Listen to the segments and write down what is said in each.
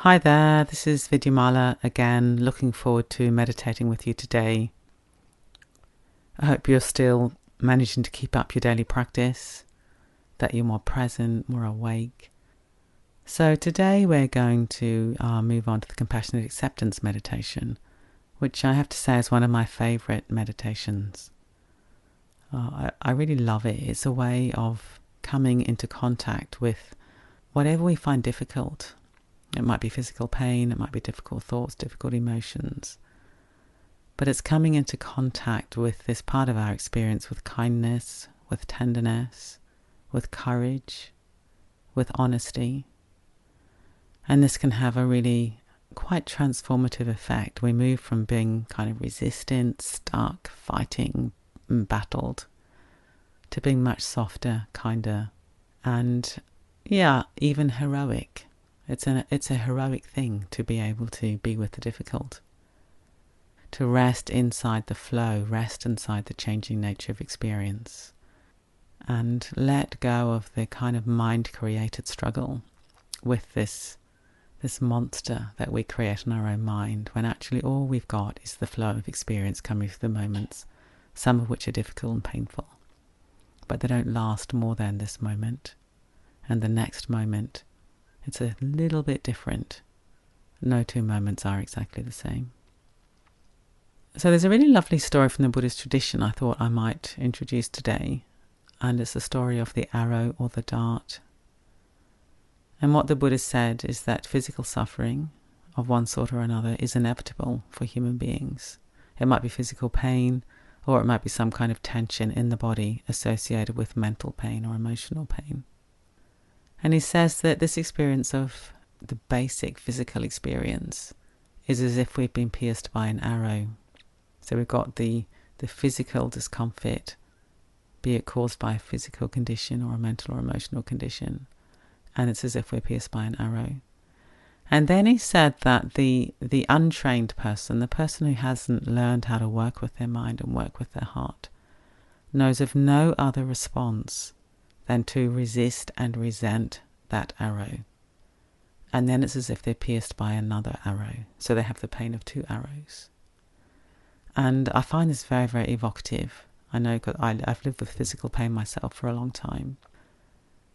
Hi there, this is Vidyamala again, looking forward to meditating with you today. I hope you're still managing to keep up your daily practice, that you're more present, more awake. So today we're going to move on to the compassionate acceptance meditation, which I have to say is one of my favourite meditations. I really love it. It's a way of coming into contact with whatever we find difficult. It might be physical pain, it might be difficult thoughts, difficult emotions. But it's coming into contact with this part of our experience with kindness, with tenderness, with courage, with honesty. And this can have a really quite transformative effect. We move from being kind of resistant, stuck, fighting, battled, to being much softer, kinder, and even heroic. It's a heroic thing to be able to be with the difficult, to rest inside the flow, rest inside the changing nature of experience, and let go of the kind of mind-created struggle with this monster that we create in our own mind, when actually all we've got is the flow of experience coming through the moments, some of which are difficult and painful, but they don't last more than this moment, and the next moment. It's a little bit different. No two moments are exactly the same. So there's a really lovely story from the Buddhist tradition I thought I might introduce today. And it's the story of the arrow or the dart. And what the Buddha said is that physical suffering of one sort or another is inevitable for human beings. It might be physical pain, or it might be some kind of tension in the body associated with mental pain or emotional pain. And he says that this experience of the basic physical experience is as if we've been pierced by an arrow. So we've got the physical discomfort, be it caused by a physical condition or a mental or emotional condition, and it's as if we're pierced by an arrow. And then he said that the untrained person, the person who hasn't learned how to work with their mind and work with their heart, knows of no other response than to resist and resent that arrow. And then it's as if they're pierced by another arrow. So they have the pain of two arrows. And I find this very, very evocative. I know because I've lived with physical pain myself for a long time.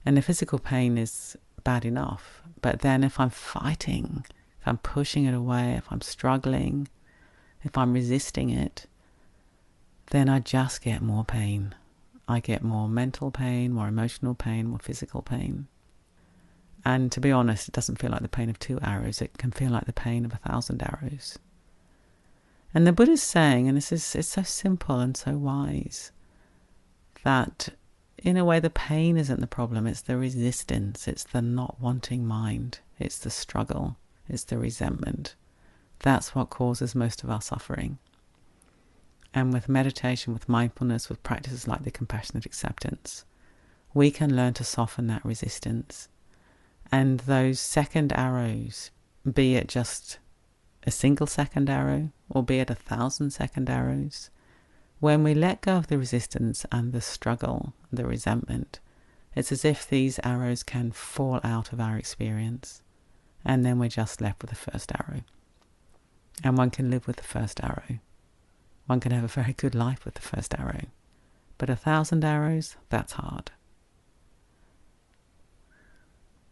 And the physical pain is bad enough. But then if I'm fighting, if I'm pushing it away, if I'm struggling, if I'm resisting it, then I just get more pain. I get more mental pain, more emotional pain, more physical pain. And to be honest, it doesn't feel like the pain of two arrows. It can feel like the pain of 1,000 arrows. And the Buddha's saying, and it's so simple and so wise, that in a way the pain isn't the problem. It's the resistance. It's the not wanting mind. It's the struggle. It's the resentment. That's what causes most of our suffering. And with meditation, with mindfulness, with practices like the compassionate acceptance, we can learn to soften that resistance. And those second arrows, be it just a single second arrow, or be it 1,000 second arrows, when we let go of the resistance and the struggle, the resentment, it's as if these arrows can fall out of our experience, and then we're just left with the first arrow. And one can live with the first arrow. One can have a very good life with the first arrow. But 1,000 arrows, that's hard.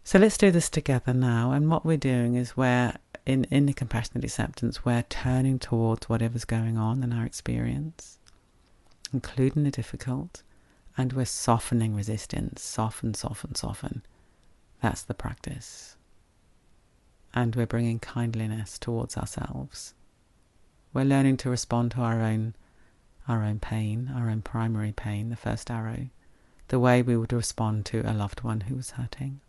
So let's do this together now. And what we're doing is we're, in the compassionate acceptance, we're turning towards whatever's going on in our experience, including the difficult, and we're softening resistance. Soften, soften, soften. That's the practice. And we're bringing kindliness towards ourselves. We're learning to respond to our own pain, our own primary pain, the first arrow, the way we would respond to a loved one who was hurting.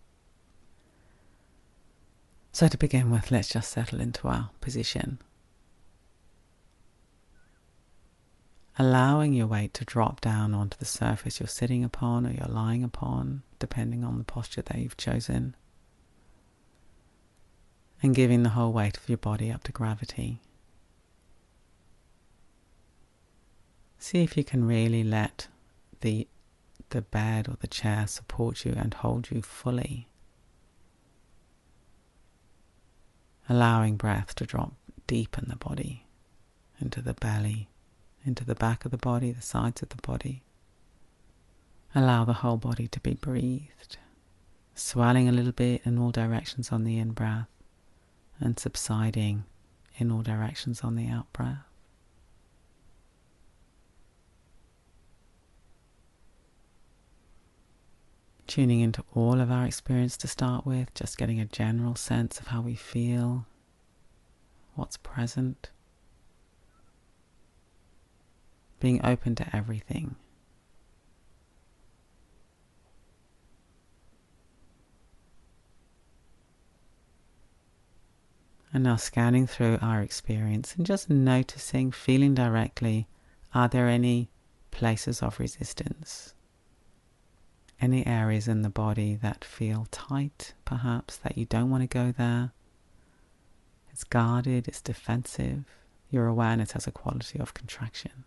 So to begin with, let's just settle into our position. Allowing your weight to drop down onto the surface you're sitting upon or you're lying upon, depending on the posture that you've chosen. And giving the whole weight of your body up to gravity. See if you can really let the bed or the chair support you and hold you fully. allowing breath to drop deep in the body, into the belly, into the back of the body, the sides of the body. Allow the whole body to be breathed, swelling a little bit in all directions on the in-breath and subsiding in all directions on the out-breath. Tuning into all of our experience to start with, just getting a general sense of how we feel, what's present, being open to everything. And now scanning through our experience and just noticing, feeling directly, are there any places of resistance? Any areas in the body that feel tight, perhaps, that you don't want to go there? It's guarded, it's defensive. Your awareness has a quality of contraction.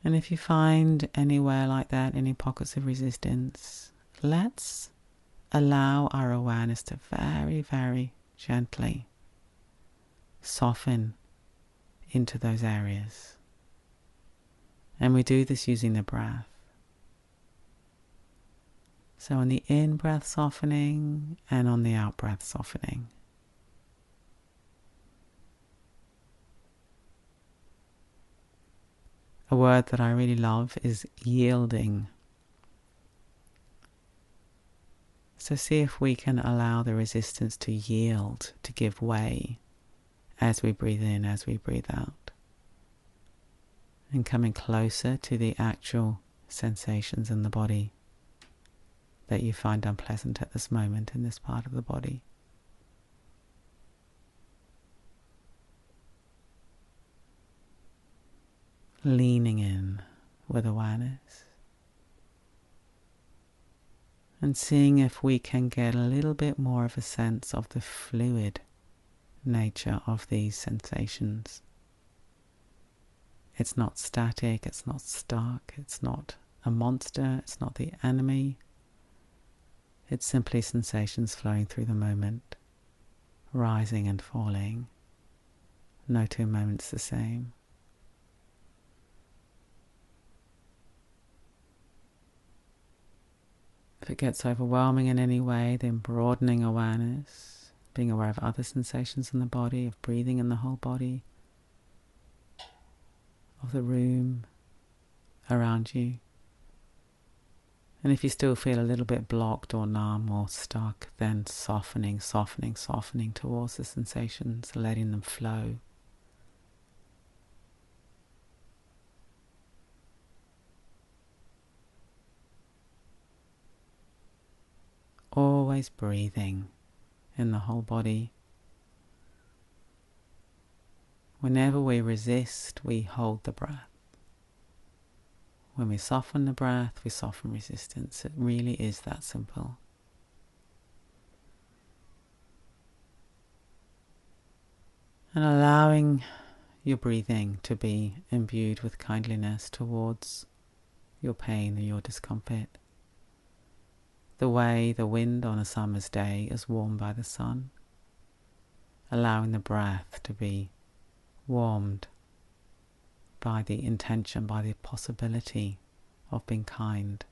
And if you find anywhere like that, any pockets of resistance, let's allow our awareness to very, very gently soften into those areas. And we do this using the breath. So on the in-breath softening and on the out-breath softening. A word that I really love is yielding. So see if we can allow the resistance to yield, to give way as we breathe in, as we breathe out. And coming closer to the actual sensations in the body that you find unpleasant at this moment in this part of the body. Leaning in with awareness and seeing if we can get a little bit more of a sense of the fluid nature of these sensations. It's not static, it's not stuck, it's not a monster, it's not the enemy. It's simply sensations flowing through the moment, rising and falling. No two moments the same. If it gets overwhelming in any way, then broadening awareness, being aware of other sensations in the body, of breathing in the whole body, of the room around you. And if you still feel a little bit blocked or numb or stuck, then softening towards the sensations, letting them flow. Always breathing in the whole body. Whenever we resist, we hold the breath. When we soften the breath, we soften resistance. It really is that simple. And allowing your breathing to be imbued with kindliness towards your pain or your discomfort. The way the wind on a summer's day is warmed by the sun. Allowing the breath to be warmed by the intention, by the possibility of being kind,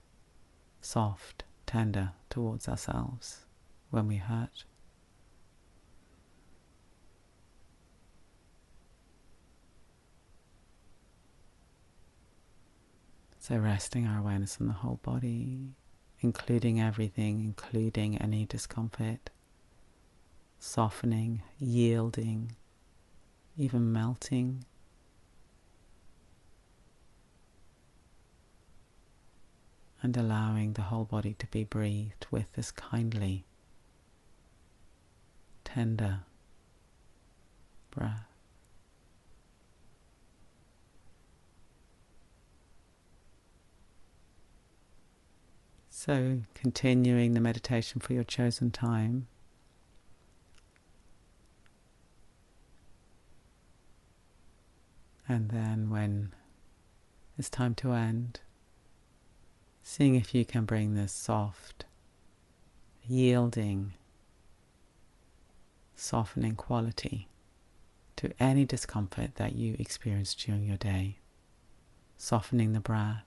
soft, tender towards ourselves when we hurt. So resting our awareness on the whole body, including everything, including any discomfort, softening, yielding, even melting. And allowing the whole body to be breathed with this kindly, tender breath. So continuing the meditation for your chosen time. And then when it's time to end, seeing if you can bring this soft, yielding softening quality to any discomfort that you experience during your day. Softening the breath,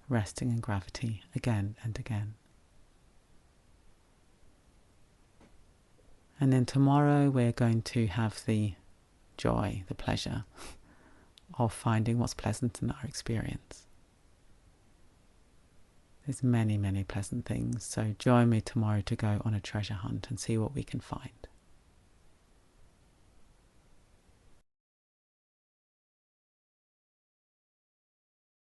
resting in gravity again and again. And then tomorrow we're going to have the joy, the pleasure of finding what's pleasant in our experience. There's many, many pleasant things, so join me tomorrow to go on a treasure hunt and see what we can find.